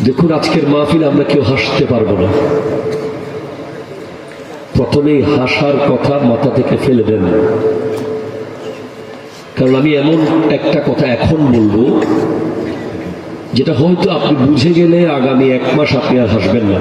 দেখুন, আজকের মাহফিল আমরা কেউ হাসতে পারবো না। প্রথমেই হাসার কথা মাথা থেকে ফেলে দেন, কারণ আমি এমন একটা কথা এখন বলবো যেটা হয়তো আপনি বুঝে গেলে আগামী 1 মাস আপনি আর হাসবেন না।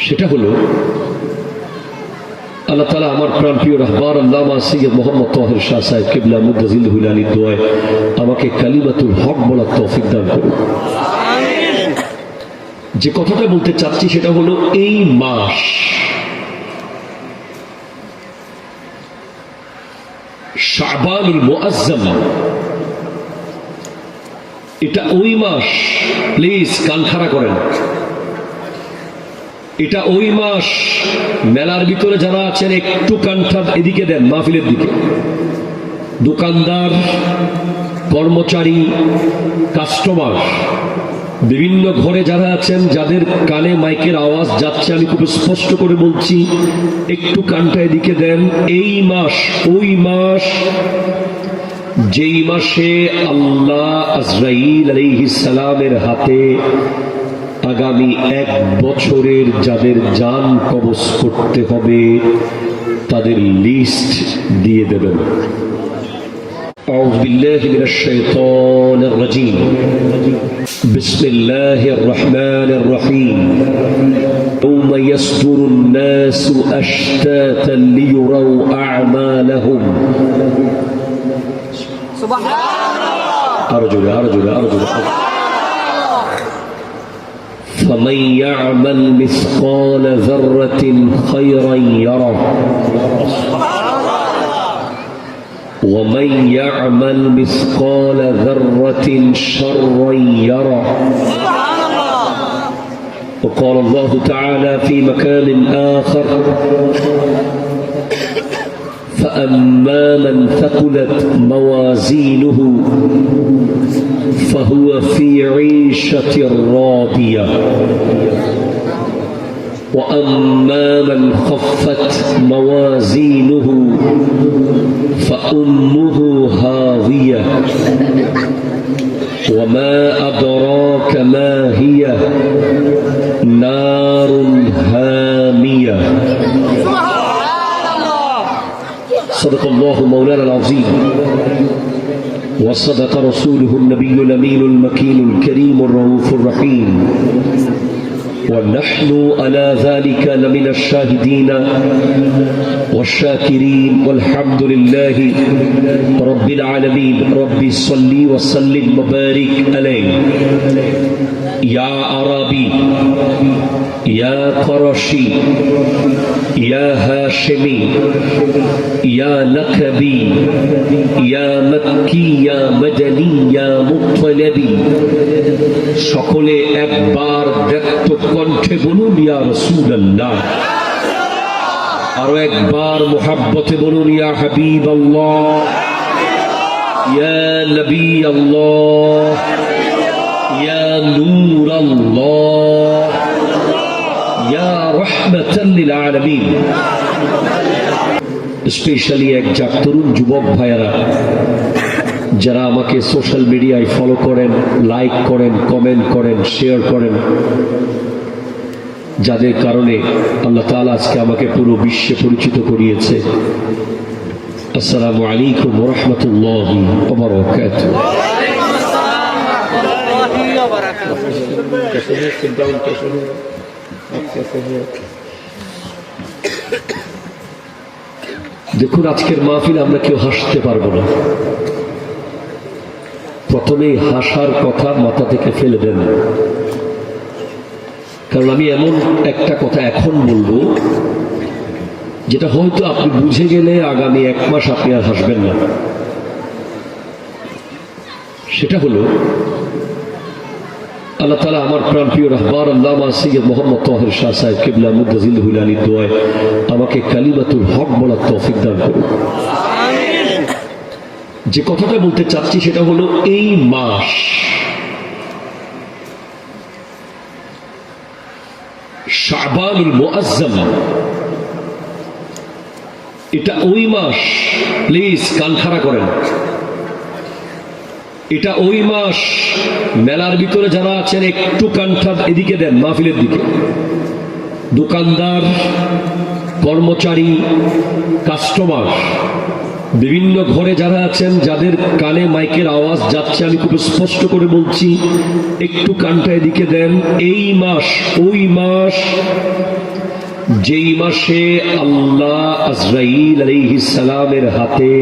সেটা হলো, আল্লাহ তাআলা আমার প্রাণপ্রিয় রাহবার আল্লামা সৈয়দ মোহাম্মদ তাহের শাহ সাহেব কিবলা মুদ্দাজিল্লাহুল আলীর দোয়ায় আমাকে কালিমাতুল হক বলার তৌফিক দান করুন। যে কথাটা বলতে চাচ্ছি সেটা হলো, এই মাস শাবানুল মুআজ্জাম, এটা ওই মাস, প্লিজ কান খাড়া করেন, এটা ওই মাস। মেলার ভিতরে যারা আছেন একটু কানটা এদিকে দেন, মাহফিলের দিকে। দোকানদার, কর্মচারী, কাস্টমার, বিভিন্ন ঘরে যারা আছেন, যাদের কানে মাইকের আওয়াজ যাচ্ছে, আমি খুব স্পষ্ট করে বলছি, একটু কানটা এদিকে দেন। এই মাস ওই মাস যেই মাসে আল্লাহ আজরাইল আলাইহিস সালামের হাতে আগামী 1 বছরের যাদের জান কবজ করতে হবে তাদের লিস্ট দিয়ে দেবেন। আউযু বিল্লাহি মিনাশ শাইতানির রাজীম। বিসমিল্লাহির রহমানির রহিম। ইয়াওমা ইয়াসদুরুন নাসু আশতাতান লিয়ুরাউ আ'মালাহুম। সুবহানাল্লাহ। আরো জোরে, আরো জোরে, আরো জোরে। فمن يعمل مثقال ذرة خيرا يره ومن يعمل مثقال ذرة شرا يره. وقال الله تعالى في مكان آخر: فأما من ثقلت موازينه فهو في عيشة راضية وأما من خفت موازينه فأمه هاوية وما أدراك ما هي نار هامية. صدق الله مولانا العظيم وصدق رسوله النبي الأمين المكين الكريم الرؤوف الرحيم ونحن على ذلك لمن الشاهدين والشاكرين والحمد لله رب العالمين. رب صل وسلم وبارك عليه يا عربي يا قرشي يا هاشمي يا نكبي يا مكي يا مدني يا مطلبي. সকলে একবার ব্যক্ত কণ্ঠে বলুন, ইয়া রাসূলুল্লাহ। আরো একবার মুহাব্বতে বলুন, ইয়া হাবিবাল্লাহ, ইয়া নবী আল্লাহ, ইয়া নূর আল্লাহ, ইয়া রাহমাতাল লিল আলামিন। স্পেশালি এক তরুণ যুবক ভাইয়েরা যারা আমাকে সোশ্যাল মিডিয়ায় ফলো করেন, লাইক করেন, কমেন্ট করেন, শেয়ার করেন, যাদের কারণে আল্লাহ তাআলা আজকে আমাকে পুরো বিশ্বে পরিচিত করিয়েছে। আসসালামু আলাইকুম ওয়া রাহমাতুল্লাহি ওয়া বারাকাতুহু। দেখুন, আজকের মাহফিল আমরা কেউ হাসতে পারবো না। প্রথমেই হাসার কথা মাথা থেকে ফেলে দেন, কারণ আমি এমন একটা কথা এখন বলবো যেটা হয়তো আপনি বুঝে গেলে আগামী 1 মাস আপনি আর হাসবেন না। সেটা হলো, আল্লাহ তাআলা আমার প্রাণপ্রিয় রাহবার আল্লামা সৈয়দ মোহাম্মদ তাহের শাহ সাহেব কিবলা মুদ্দাজিল্লাহুল আলীর দোয়ায় আমাকে কালিমাতুল হক বলার তৌফিক দান করুন। যে কথাটা বলতে চাচ্ছি সেটা হলো, এই মাস শাবানুল মুআজ্জাম, এটা ওই মাস। প্লিজ কান খাড়া করেন, এটা ওই মাস মেলার ভিতরে যারা আছেন একটু কানটা এদিকে দেন, মাহফিলের দিকে। দোকানদার, কর্মচারী, কাস্টমার, বিভিন্ন ঘরে যারা আছেন, যাদের কানে মাইকের আওয়াজ যাচ্ছে, আমি খুব স্পষ্ট করে বলছি, একটু কানটা এদিকে দেন। এই মাস ওই মাস যেই মাসে আল্লাহ আজরাইল আলাইহিস সালামের হাতে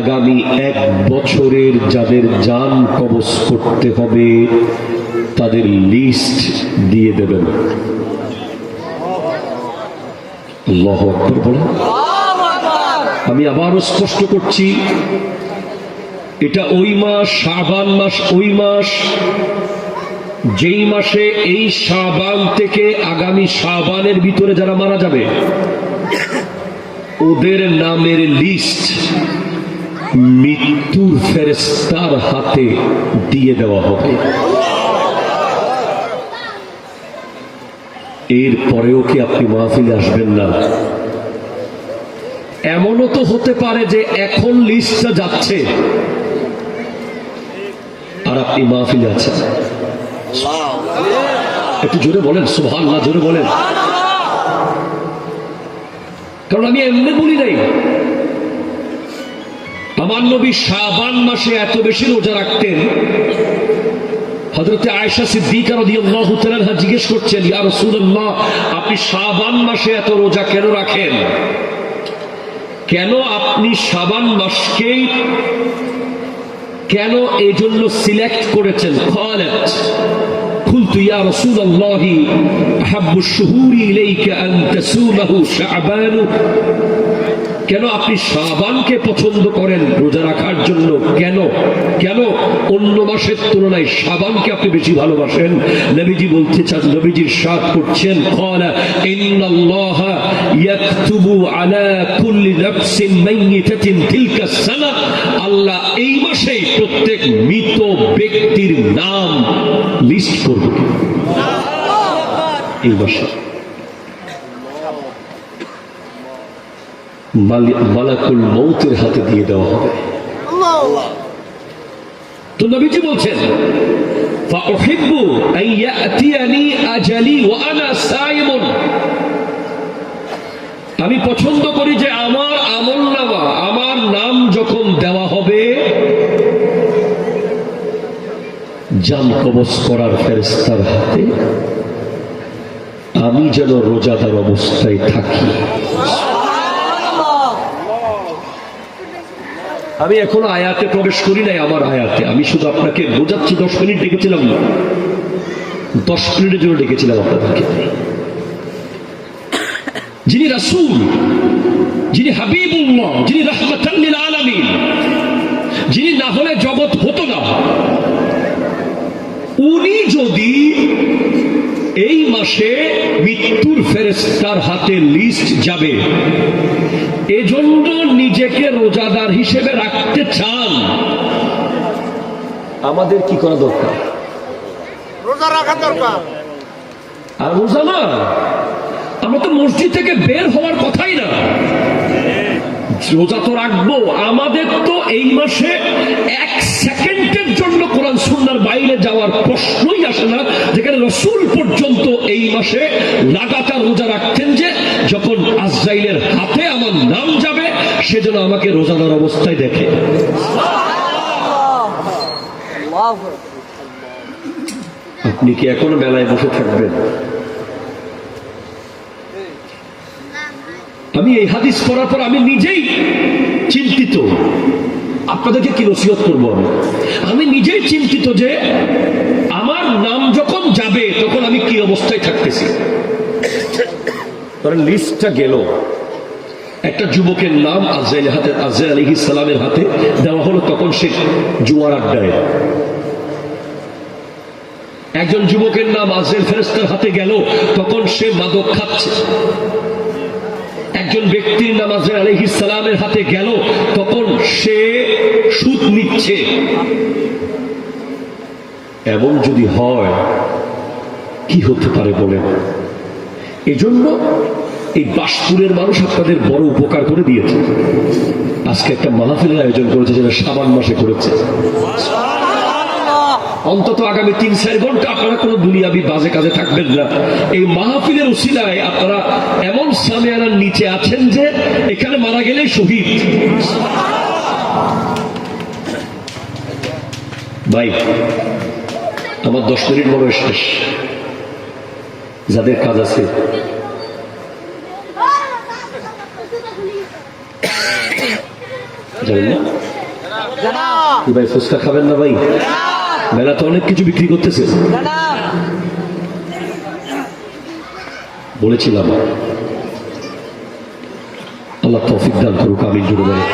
আগামী 1 বছরের যাদের জান কবজ করতে হবে তাদের লিস্ট দিয়ে দেবেন। আল্লাহু আকবার বলেন। আমি আবারও স্পষ্ট করছি, এটা ওই মাস, শাবান মাস, ওই মাস যেই মাসে এই শাবান থেকে আগামী শাবানের ভিতরে যারা মারা যাবে ওদের নামের লিস্ট মৃত্যুর ফেরেশতার হাতে দিয়ে দেওয়া হবে। এর পরেও কি আপনি মাহফিলে আসবেন না? এমনও তো হতে পারে যে এখন লিস্টটা যাচ্ছে আর আপনি মাহফিলে আছেন। একটু জোরে বলেন সুবহানাল্লাহ, জোরে বলেন। কারণ আমি এমনি বলি নাই, আমার নবী শাবান মাসে এত বেশি রোজা রাখতেন। হযরতে আয়েশা সিদ্দিকা রাদিয়াল্লাহু তাআলা জিজ্ঞেস করছেন, ইয়া রাসূলুল্লাহ, আপনি শাবান মাসে এত রোজা কেন রাখেন? কেন আপনি শাবান মাসকে কেন এই জন্য সিলেক্ট করেছেন? ক্বালাত قلت يا رسول الله أحب الشهور إليك أن تسومه شعبان। কেন আপনি শাবানকে পছন্দ করেন রোজা রাখার জন্য? কেন কেন অন্য মাসের তুলনায় শাবানকে আপনি বেশি ভালোবাসেন? নবীজি বলতে চান, নবীজি ইরশাদ করছেন, ক্বালা ইন্নাল্লাহা ইয়াকতুবু আলা কুল্লি নাফসিন মাইয়িতাতিন তিলকা সানা। আল্লাহ এই মাসেই প্রত্যেক মৃত ব্যক্তির নাম লিস্ট করবে এই মাসে। মালাকুল মউতের হাতে দিয়ে দেওয়া হবে। তো নবীজি বলছেন, ফাউহিব্বু আন ইয়াতিয়ানি আজালি ওয়া আনা সাইমুন। আমি পছন্দ করি যে আমার আমলনামা, আমার নাম যখন দেওয়া হবে জান কবজ করার ফেরেশতার হাতে, আমি যেন রোজাদার অবস্থায় থাকি। আমি এখনো আয়াতে প্রবেশ করি নাই, আমার আয়াতে আমি শুধু আপনাকে বোঝাচ্ছি। 10 মিনিট ডেকেছিলাম না, 10 মিনিটের জন্য ডেকেছিলাম আপনাদেরকে। যিনি রাসূল, যিনি হাবিবুল্লাহ, যিনি রাহমাতাল লিল আলামিন, যিনি না হলে জগৎ হতো না, উনি যদি এই মাসে মৃত্যুর ফেরেশতার হাতে লিস্ট যাবে, এজন্য নিজেকে রোজাদার হিসেবে রাখতে চান, আমাদের কি করা দরকার? রোজা রাখা দরকার। আর রোজা না, আমরা তো মসজিদ থেকে বের হওয়ার কথাই না, রোজা তো রাখবো। আমাদের তো এই মাসে 1 সেকেন্ডের জন্য কোরআন সুন্নাহর বাইরে যাওয়ার প্রশ্নই আসে না, যেখানে রাসূল পর্যন্ত এই মাসে লাগাতার রোজা রাখতেন যে যখন আজরাইলের হাতে আমার নাম যাবে সেজন্য আমাকে রোজাদার অবস্থায় দেখে। আপনি কি এখনো মেলায় বসে থাকবেন? আমি এই হাদিস পড়ার পর আমি নিজেই চিন্তিত। আপনাদেরকে কি নসিহত করবো? আমি নিজেই চিন্তিত যে আমার নাম যখন যাবে তখন আমি কি অবস্থায় থাকতেছি। লিস্টটা গেল, একটা যুবকের নাম আজরাইল আলাইহিস সালামের হাতে দেওয়া হলো, তখন সে জুয়ার আড্ডায়। একজন যুবকের নাম আজরাইল ফেরেশতার হাতে গেল, তখন সে মাদক খাচ্ছে। একজন ব্যক্তির নাম আজরাইল আলাইহিস সালামের হাতে গেল, তখন সে সুদ নিচ্ছে। এমন যদি হয় কি হতে পারে বলেন? এজন্য এই বাসপুরের মানুষ আপনাদের বড় উপকার করে দিয়েছে। আজকে একটা মাহফিলের আয়োজন করেছে, যেটা শাবান মাসে করেছে। অন্তত আগামী ৩-৪ ঘন্টা আপনারা কোনো দুনিয়াবি বাজে কাজে থাকবেন না। এই মাহফিলের উসিলায় আপনারা এমন সামিয়ানার নিচে আছেন যে এখানে মারা গেলেই শহীদ। ভাই, আমার 10 মিনিট মনে শেষ। যাদের কাজ আছে জানেন না ভাই, ফুচকা খাবেন না ভাই? মেলাতে অনেক কিছু বিক্রি করতেছে। বলেছিলাম আল্লাহ তৌফিক দান করুক, আমিন জোরে বলে।